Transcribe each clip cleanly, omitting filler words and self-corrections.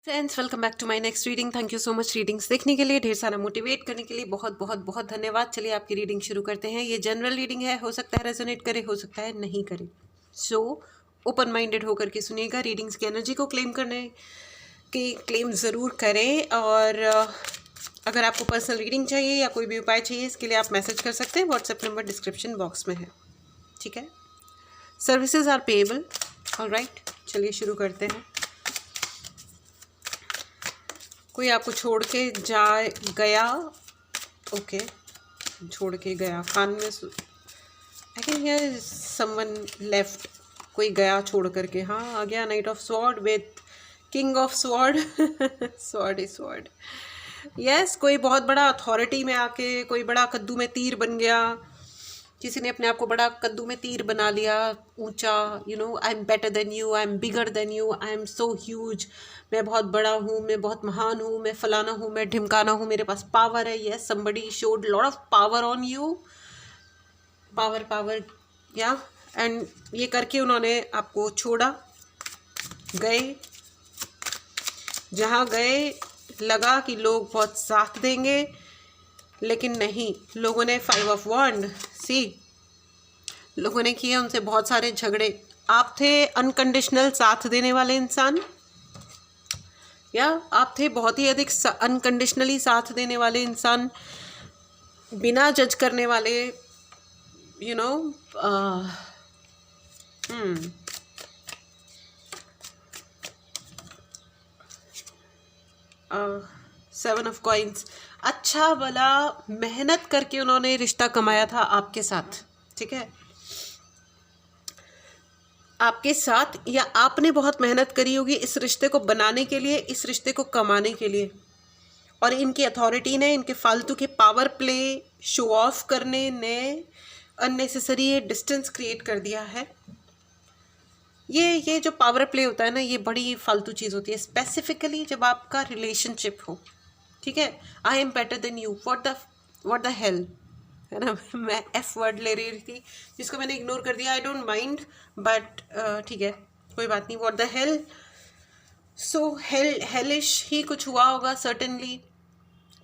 Friends, welcome back to my next reading. Thank you so much readings देखने के लिए, ढेर सारा मोटिवेट करने के लिए बहुत बहुत बहुत धन्यवाद। चलिए आपकी रीडिंग शुरू करते हैं। ये जनरल रीडिंग है, हो सकता है रेजोनेट करे, हो सकता है नहीं करे। सो ओपन माइंडेड होकर के सुनिएगा। रीडिंग्स की एनर्जी को क्लेम करने की क्लेम ज़रूर करें। और अगर आपको पर्सनल रीडिंग चाहिए या कोई भी उपाय चाहिए, इसके लिए आप मैसेज कर सकते हैं। व्हाट्सएप नंबर डिस्क्रिप्शन बॉक्स में है, ठीक है। Services are payable. ऑलराइट, चलिए शुरू करते हैं। कोई आपको छोड़ के गया। ओके, छोड़ के गया। कान में I can hear someone left. कोई गया छोड़ करके। हाँ, आ गया night of sword with king of sword. Sword is sword. Yes, कोई बहुत बड़ा अथॉरिटी में आके कोई बड़ा कद्दू में तीर बन गया। किसी ने अपने आप को बड़ा कद्दू में तीर बना लिया, ऊंचा। I am better than you, I am bigger than you, I am so huge. मैं बहुत बड़ा हूँ, मैं बहुत महान हूँ, मैं फलाना हूँ, मैं ढिमकाना हूँ, मेरे पास पावर है। Yes, somebody showed lot of power on you. Power power या एंड ये करके उन्होंने आपको छोड़ा। गए जहाँ गए, लगा कि लोग बहुत साथ देंगे, लेकिन नहीं। लोगों ने 5 ऑफ वॉन्ड लोगों ने किए उनसे बहुत सारे झगड़े। आप थे अनकंडीशनल साथ देने वाले इंसान, या आप थे बहुत ही अधिक अनकंडीशनली साथ देने वाले इंसान, बिना जज करने वाले। You know 7 of coins. अच्छा भला मेहनत करके उन्होंने रिश्ता कमाया था आपके साथ, ठीक है। आपके साथ, या आपने बहुत मेहनत करी होगी इस रिश्ते को बनाने के लिए, इस रिश्ते को कमाने के लिए। और इनकी अथॉरिटी ने, इनके फालतू के पावर प्ले शो ऑफ करने ने अननेसेसरी डिस्टेंस क्रिएट कर दिया है। ये जो पावर प्ले होता है ना, ये बड़ी फालतू चीज़ होती है, स्पेसिफिकली जब आपका रिलेशनशिप हो, ठीक है। I am better than you, what the hello, है ना। मैं एफ वर्ड ले रही थी जिसको मैंने इग्नोर कर दिया। आई डोंट माइंड, बट ठीक है, कोई बात नहीं। What the hell. So hellish ही कुछ हुआ होगा सर्टेनली।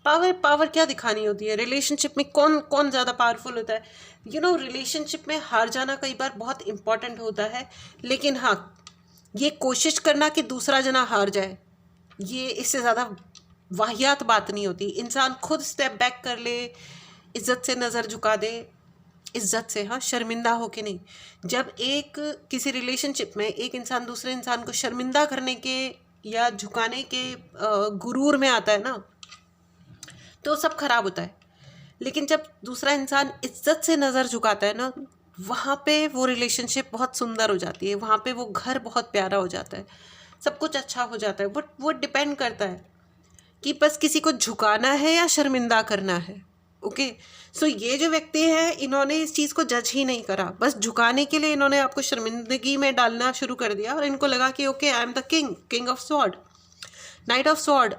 पावर क्या दिखानी होती है रिलेशनशिप में? कौन ज़्यादा पावरफुल होता है? रिलेशनशिप में हार जाना कई बार बहुत इंपॉर्टेंट होता है, लेकिन हाँ, ये कोशिश करना कि दूसरा जना हार जाए, ये इससे ज़्यादा वाहियात बात नहीं होती। इंसान खुद स्टेप बैक कर ले, इज्जत से नज़र झुका दे, इज्जत से, हाँ, शर्मिंदा हो के नहीं। जब किसी रिलेशनशिप में एक इंसान दूसरे इंसान को शर्मिंदा करने के या झुकाने के गुरूर में आता है ना, तो सब खराब होता है। लेकिन जब दूसरा इंसान इज्जत से नज़र झुकाता है ना, वहाँ पे वो रिलेशनशिप बहुत सुंदर हो जाती है, वहाँ पे वो घर बहुत प्यारा हो जाता है, सब कुछ अच्छा हो जाता है। बट वो डिपेंड करता है कि बस किसी को झुकाना है या शर्मिंदा करना है। ओके, सो ये जो व्यक्ति है, इन्होंने इस चीज़ को जज ही नहीं करा, बस झुकाने के लिए इन्होंने आपको शर्मिंदगी में डालना शुरू कर दिया। और इनको लगा कि okay, I am the king of sword, night of sword.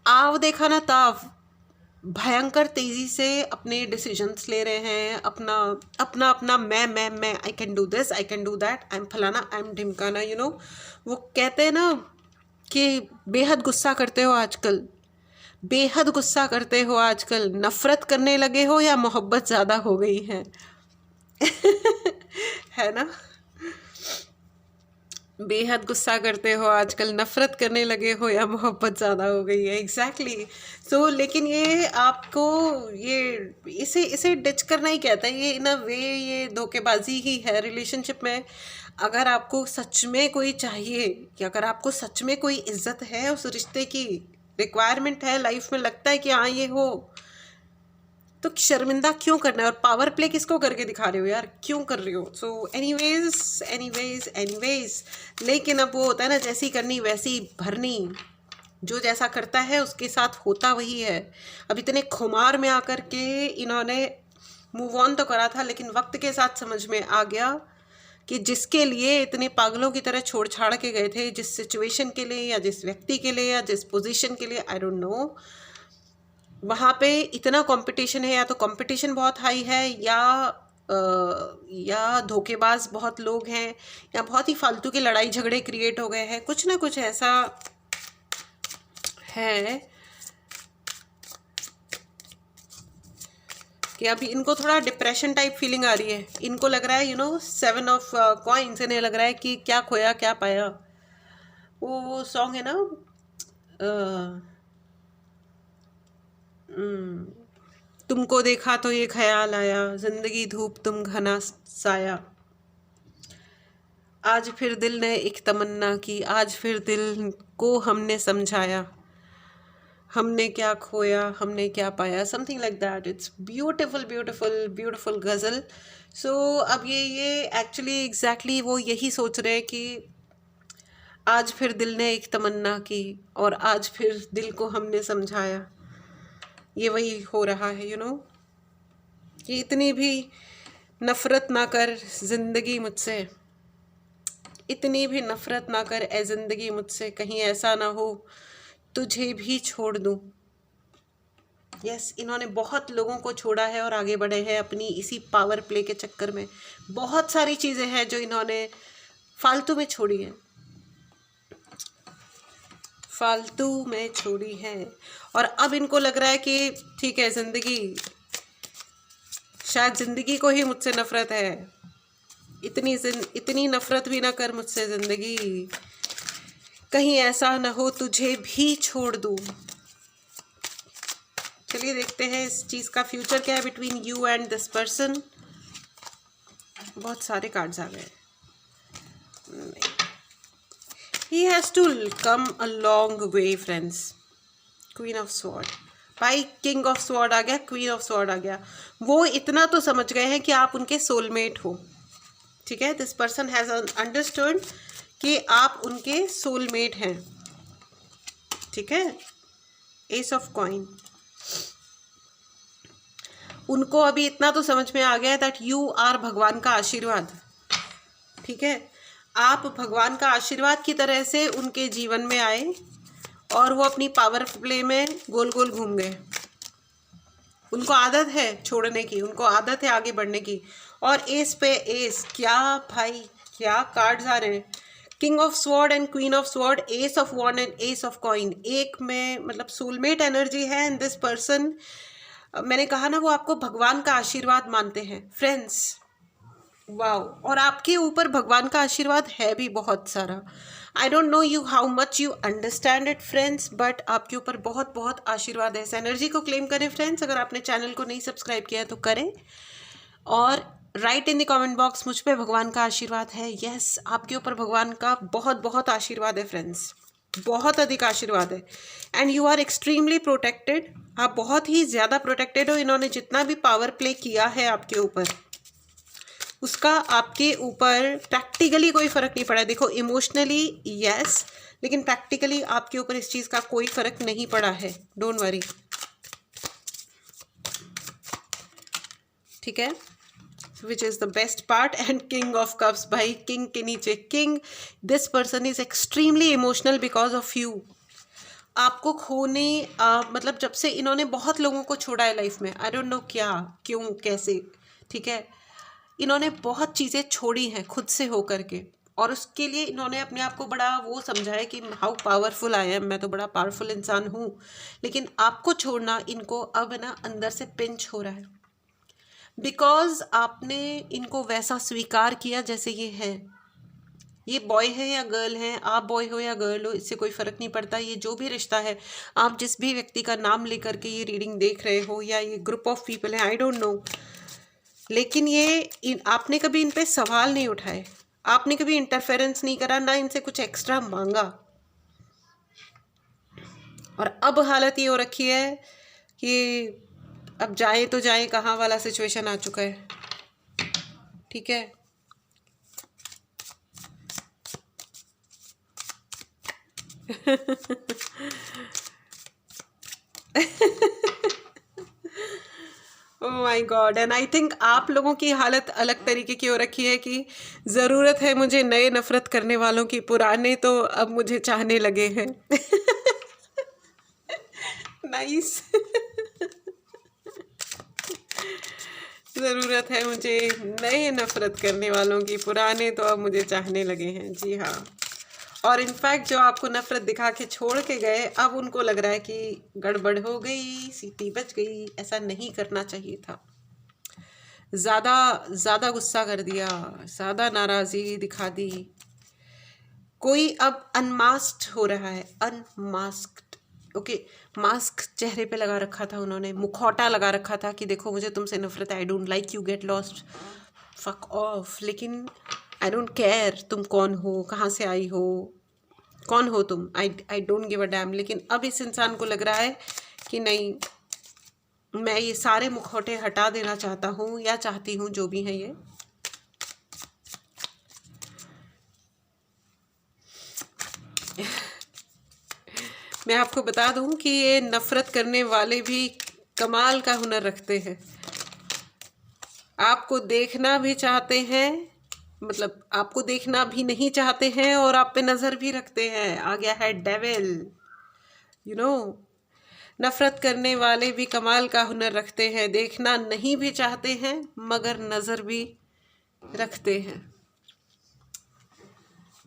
आव देखा ना ताव, भयंकर तेज़ी से अपने डिसीजंस ले रहे हैं, अपना मैं, I can do this, I can do that, I am फलाना, आई एम ढिमकाना। वो कहते हैं ना कि बेहद गुस्सा करते हो आजकल, बेहद गुस्सा करते हो आजकल। नफ़रत करने लगे हो या मोहब्बत ज़्यादा हो गई है? है ना, बेहद गुस्सा करते हो आजकल, नफ़रत करने लगे हो या मोहब्बत ज़्यादा हो गई है। एग्जैक्टली। सो लेकिन ये आपको इसे डिच करना ही कहता है। ये इन अ वे ये धोखेबाजी ही है रिलेशनशिप में। अगर आपको सच में कोई चाहिए, कि अगर आपको सच में कोई इज्जत है, उस रिश्ते की रिक्वायरमेंट है, लाइफ में लगता है कि हाँ ये हो, तो शर्मिंदा क्यों करना है? और पावर प्ले किसको करके दिखा रहे हो यार, क्यों कर रहे हो? सो एनीवेज, लेकिन अब वो होता है ना, जैसी करनी वैसी भरनी। जो जैसा करता है उसके साथ होता वही है। अब इतने खुमार में आकर के इन्होंने मूव ऑन तो करा था, लेकिन वक्त के साथ समझ में आ गया कि जिसके लिए इतने पागलों की तरह छोड़ छाड़ के गए थे, जिस सिचुएशन के लिए या जिस व्यक्ति के लिए या जिस पोजीशन के लिए, आई डोंट नो, वहाँ पे इतना कंपटीशन है, या तो कंपटीशन बहुत हाई है, या धोखेबाज बहुत लोग हैं, या बहुत ही फालतू के लड़ाई झगड़े क्रिएट हो गए हैं। कुछ ना कुछ ऐसा है कि अभी इनको थोड़ा डिप्रेशन टाइप फीलिंग आ रही है। इनको लग रहा है 7 ऑफ कॉइन्स, इन्हें लग रहा है कि क्या खोया क्या पाया। वो सॉन्ग है ना, तुमको देखा तो ये ख्याल आया, जिंदगी धूप तुम घना साया, आज फिर दिल ने एक तमन्ना की, आज फिर दिल को हमने समझाया, हमने क्या खोया हमने क्या पाया, something like that. It's beautiful beautiful beautiful ghazal. So अब ये एक्चुअली एग्जैक्टली वो यही सोच रहे हैं कि आज फिर दिल ने एक तमन्ना की और आज फिर दिल को हमने समझाया। ये वही हो रहा है कि इतनी भी नफ़रत ना कर ज़िंदगी मुझसे, इतनी भी नफ़रत ना कर ए ज़िंदगी मुझसे, कहीं ऐसा ना हो तुझे भी छोड़ दूँ। यस, इन्होंने बहुत लोगों को छोड़ा है और आगे बढ़े हैं अपनी इसी पावर प्ले के चक्कर में। बहुत सारी चीज़ें हैं जो इन्होंने फालतू में छोड़ी हैं, फालतू में छोड़ी है। और अब इनको लग रहा है कि ठीक है, शायद ज़िंदगी को ही मुझसे नफ़रत है, इतनी नफ़रत भी ना कर मुझसे ज़िंदगी, कहीं ऐसा ना हो तुझे भी छोड़ दूँ। चलिए देखते हैं इस चीज़ का फ्यूचर क्या है between you and this person. बहुत सारे कार्ड्स आ गए। He has to come a long way friends। Queen of sword, भाई किंग ऑफ स्वॉर्ड आ गया, क्वीन ऑफ स्वॉर्ड आ गया। वो इतना तो समझ गए हैं कि आप उनके सोलमेट हो, ठीक है। दिस पर्सन हैज़ अंडरस्टूड कि आप उनके सोलमेट हैं, ठीक है। एस ऑफ कॉइन, उनको अभी इतना तो समझ में आ गया है दैट यू आर भगवान का आशीर्वाद, ठीक है। आप भगवान का आशीर्वाद की तरह से उनके जीवन में आए और वो अपनी पावर प्ले में गोल गोल घूम गए। उनको आदत है छोड़ने की, उनको आदत है आगे बढ़ने की। और एस पे एस, क्या भाई क्या कार्ड्स आ रहे हैं। King of sword and queen of sword, ace of wand and ace of coin. एक में मतलब सोलमेट एनर्जी है एंड दिस पर्सन, मैंने कहा ना, वो आपको भगवान का आशीर्वाद मानते हैं फ्रेंड्स। वाओ, और आपके ऊपर भगवान का आशीर्वाद है भी बहुत सारा। I don't know you how much you understand it friends, but आपके ऊपर बहुत बहुत आशीर्वाद है। इस एनर्जी को क्लेम करें फ्रेंड्स। अगर आपने चैनल को नहीं सब्सक्राइब किया है तो करें, और right in the comment box मुझ पे भगवान का आशीर्वाद है। यस, आपके ऊपर भगवान का बहुत बहुत आशीर्वाद है फ्रेंड्स, बहुत अधिक आशीर्वाद है। And you are extremely protected, आप बहुत ही ज़्यादा प्रोटेक्टेड हो। इन्होंने जितना भी पावर प्ले किया है आपके ऊपर, उसका आपके ऊपर प्रैक्टिकली कोई फ़र्क नहीं पड़ा। देखो, इमोशनली यस, लेकिन प्रैक्टिकली आपके ऊपर इस चीज़ का कोई फ़र्क नहीं पड़ा है। डोंट वरी, ठीक है। Which is the best part. And king of cups, भाई किंग के नीचे king. This person is extremely emotional because of you. आपको खोने मतलब जब से इन्होंने बहुत लोगों को छोड़ा है लाइफ में, आई डोंट नो क्या क्यों कैसे, ठीक है। इन्होंने बहुत चीज़ें छोड़ी हैं खुद से होकर के, और उसके लिए इन्होंने अपने आप को बड़ा वो समझा है कि हाउ पावरफुल आई एम, मैं तो बड़ा पावरफुल इंसान हूँ। लेकिन आपको छोड़ना इनको अब ना अंदर से पिंच हो रहा है, बिकॉज आपने इनको वैसा स्वीकार किया जैसे ये है। ये बॉय है या गर्ल है, आप बॉय हो या गर्ल हो, इससे कोई फ़र्क नहीं पड़ता। ये जो भी रिश्ता है, आप जिस भी व्यक्ति का नाम लेकर के ये रीडिंग देख रहे हो, या ये ग्रुप ऑफ पीपल है, आई डोंट नो, लेकिन ये आपने कभी इन पे सवाल नहीं उठाए, आपने कभी इंटरफेरेंस नहीं करा, ना इनसे कुछ एक्स्ट्रा मांगा। और अब हालत ये हो रखी है कि अब जाए तो जाए कहाँ वाला सिचुएशन आ चुका है, ठीक है। Oh my God. And I think आप लोगों की हालत अलग तरीके की हो रखी है कि ज़रूरत है मुझे नए नफ़रत करने वालों की, पुराने तो अब मुझे चाहने लगे हैं। नाइस। ज़रूरत है मुझे नए नफ़रत करने वालों की, पुराने तो अब मुझे चाहने लगे हैं। जी हाँ, और इनफैक्ट जो आपको नफरत दिखा के छोड़ के गए, अब उनको लग रहा है कि गड़बड़ हो गई, सीटी बच गई। ऐसा नहीं करना चाहिए था। ज़्यादा ज़्यादा गुस्सा कर दिया, ज़्यादा नाराज़गी दिखा दी। कोई अब अनमास्क्ड हो रहा है, अनमास्क्ड। ओके, मास्क चेहरे पे लगा रखा था उन्होंने, मुखौटा लगा रखा था कि देखो मुझे तुमसे नफरत है, I don't like you, get lost, fuck off. लेकिन आई डोंट केयर तुम कौन हो, कहाँ से आई हो, कौन हो तुम, I don't give a dam. लेकिन अब इस इंसान को लग रहा है कि नहीं, मैं ये सारे मुखौटे हटा देना चाहता हूँ या चाहती हूँ, जो भी है ये। मैं आपको बता दूं कि ये नफरत करने वाले भी कमाल का हुनर रखते हैं। आपको देखना भी चाहते हैं, मतलब आपको देखना भी नहीं चाहते हैं, और आप पे नज़र भी रखते हैं। आ गया है डेविल, यू नो। नफरत करने वाले भी कमाल का हुनर रखते हैं, देखना नहीं भी चाहते हैं मगर नज़र भी रखते हैं।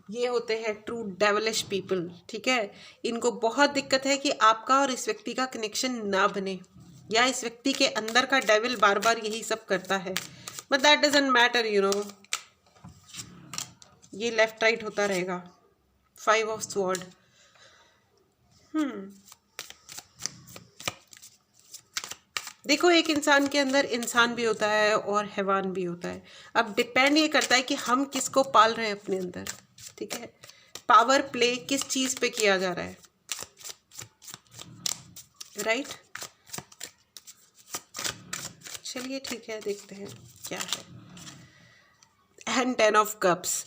ये होते हैं ट्रू डेविलिश पीपल, ठीक है। इनको बहुत दिक्कत है कि आपका और इस व्यक्ति का कनेक्शन ना बने, या इस व्यक्ति के अंदर का डेविल बार बार यही सब करता है, but that doesn't matter, you know. ये लेफ्ट राइट होता रहेगा। 5 ऑफ स्वॉर्ड। देखो, एक इंसान के अंदर इंसान भी होता है और हैवान भी होता है। अब डिपेंड ये करता है कि हम किसको पाल रहे हैं अपने अंदर, ठीक है। पावर प्ले किस चीज पे किया जा रहा है, राइट। चलिए ठीक है, देखते हैं क्या है। And 10 of cups.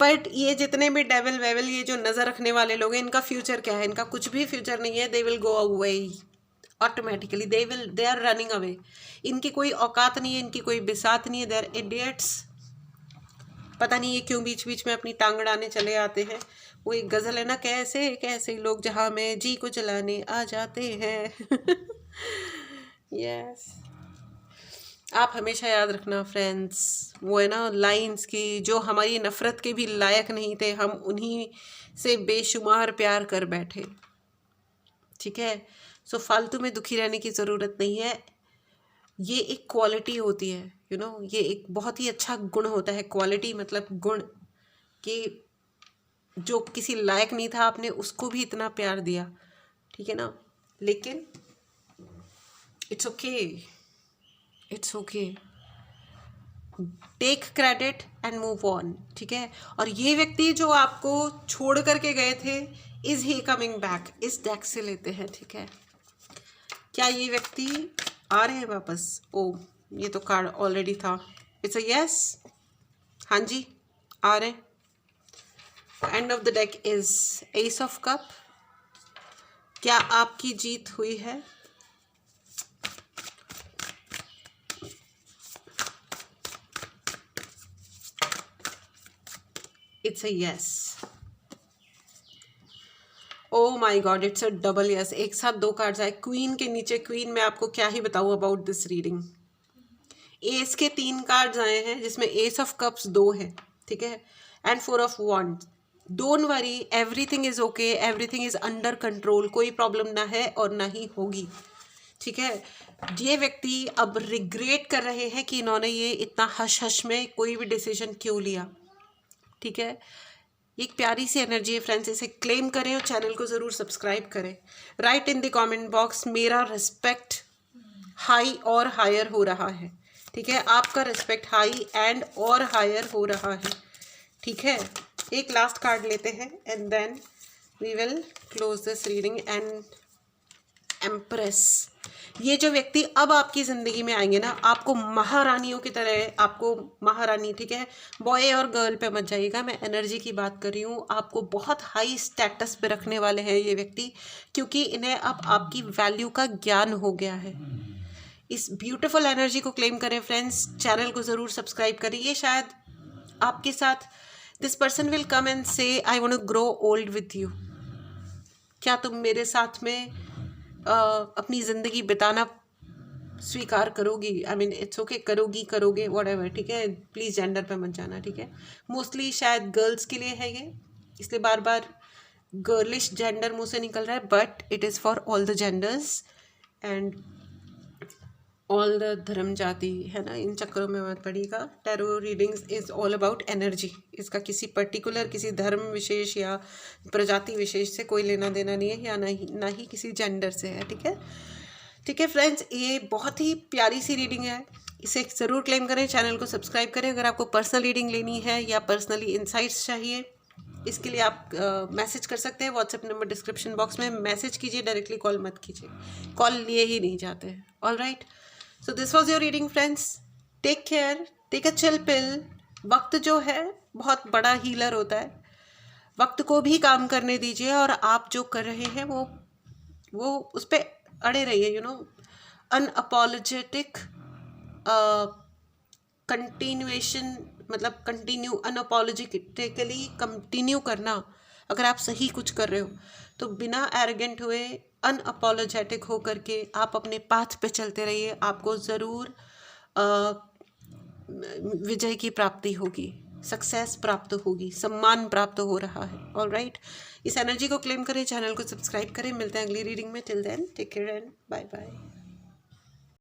बट ये जितने भी डेविल वेविल, ये जो नजर रखने वाले लोग हैं, इनका फ्यूचर क्या है? इनका कुछ भी फ्यूचर नहीं है। They will go away automatically, they are running away. इनकी कोई औकात नहीं है, इनकी कोई बिसात नहीं है। They are idiots. पता नहीं ये क्यों बीच बीच में अपनी टांग अड़ाने चले आते हैं। वो एक गजल है ना, कैसे कैसे लोग जहाँ में जी को चलाने आ जाते हैं। यस। आप हमेशा याद रखना फ्रेंड्स, वो है ना लाइंस की, जो हमारी नफरत के भी लायक नहीं थे, हम उन्हीं से बेशुमार प्यार कर बैठे, ठीक है। सो फालतू में दुखी रहने की ज़रूरत नहीं है। ये एक क्वालिटी होती है, यू नो। ये एक बहुत ही अच्छा गुण होता है। क्वालिटी मतलब गुण, कि जो किसी लायक नहीं था आपने उसको भी इतना प्यार दिया, ठीक है ना। लेकिन it's okay, it's okay, take credit and move on, ठीक है। और ये व्यक्ति जो आपको छोड़ करके गए थे, इज ही कमिंग बैक? इस डेक से लेते हैं, ठीक है। क्या ये व्यक्ति आ रहे हैं वापस? ओ, ये तो कार्ड ऑलरेडी था। इट्स अ यस, हाँ जी, आ रहे हैं। End of the deck is ace of cup. क्या आपकी जीत हुई है? It's a yes. Oh my God, it's a double yes. एक साथ दो कार्ड्स आए, क्वीन के नीचे क्वीन। मैं आपको क्या ही बताऊं अबाउट दिस रीडिंग। एस के 3 कार्ड्स आए हैं, जिसमें एस ऑफ कप्स 2 है, ठीक है, and 4 of wands. Don't worry, everything is okay, everything is under control. कोई प्रॉब्लम ना है और ना ही होगी, ठीक है। ये व्यक्ति अब रिग्रेट कर रहे हैं कि इन्होंने ये इतना हश हश में कोई भी डिसीजन क्यों लिया, ठीक है। एक प्यारी सी एनर्जी है फ्रेंड्स, इसे क्लेम करें और चैनल को ज़रूर सब्सक्राइब करें। Right in the comment box, मेरा रिस्पेक्ट हाई और हायर हो रहा है, ठीक है। आपका रिस्पेक्ट हाई एंड और हायर हो रहा है, ठीक है। एक लास्ट कार्ड लेते हैं and then we will close this reading. And empress. ये जो व्यक्ति अब आपकी ज़िंदगी में आएंगे ना, आपको महारानियों की तरह, आपको महारानी, ठीक है। बॉय और गर्ल पे मत जाइएगा, मैं एनर्जी की बात कर रही हूँ। आपको बहुत हाई स्टेटस पे रखने वाले हैं ये व्यक्ति, क्योंकि इन्हें अब आपकी वैल्यू का ज्ञान हो गया है। इस ब्यूटीफुल एनर्जी को क्लेम करें फ्रेंड्स, चैनल को ज़रूर सब्सक्राइब करें। ये शायद आपके साथ, this person will come and so I want to grow old with you. क्या तुम मेरे साथ में अपनी ज़िंदगी बिताना स्वीकार करोगी? आई मीन इट्स ओके, करोगी, करोगे, व्हाटएवर, ठीक है। प्लीज़ जेंडर पे मत जाना, ठीक है। मोस्टली शायद गर्ल्स के लिए है ये, इसलिए बार बार गर्लिश जेंडर मुंह से निकल रहा है, but it is for all the genders and all the धर्म जाति, है ना, इन चक्करों में मत पड़िएगा। Tarot readings is all about energy. इसका किसी पर्टिकुलर किसी धर्म विशेष या प्रजाति विशेष से कोई लेना देना नहीं है, या ना ही किसी जेंडर से है। ठीक है, ठीक है फ्रेंड्स, ये बहुत ही प्यारी सी रीडिंग है, इसे ज़रूर क्लेम करें, चैनल को सब्सक्राइब करें। अगर आपको पर्सनल रीडिंग लेनी है या पर्सनली इंसाइट्स चाहिए, इसके लिए आप मैसेज कर सकते हैं। व्हाट्सएप नंबर डिस्क्रिप्शन बॉक्स में, मैसेज कीजिए, डायरेक्टली कॉल मत कीजिए, कॉल लिए ही नहीं जाते हैं। All right, so this was your reading friends, take care, take a chill pill. वक्त जो है बहुत बड़ा हीलर होता है, वक्त को भी काम करने दीजिए, और आप जो कर रहे हैं वो उस पर अड़े रहिए, यू नो, अनअपोलोजेटिक कंटिन्यूएशन, मतलब कंटिन्यू, अनअपोलोजेटिकली कंटिन्यू करना। अगर आप सही कुछ कर रहे हो तो बिना एरोगेंट हुए, अनअपोलोजेटिक हो करके आप अपने पाथ पे चलते रहिए, आपको ज़रूर विजय की प्राप्ति होगी, सक्सेस प्राप्त होगी, सम्मान प्राप्त हो रहा है। ऑल राइट, इस एनर्जी को क्लेम करें, चैनल को सब्सक्राइब करें। मिलते हैं अगली रीडिंग में। Till then take care and bye bye.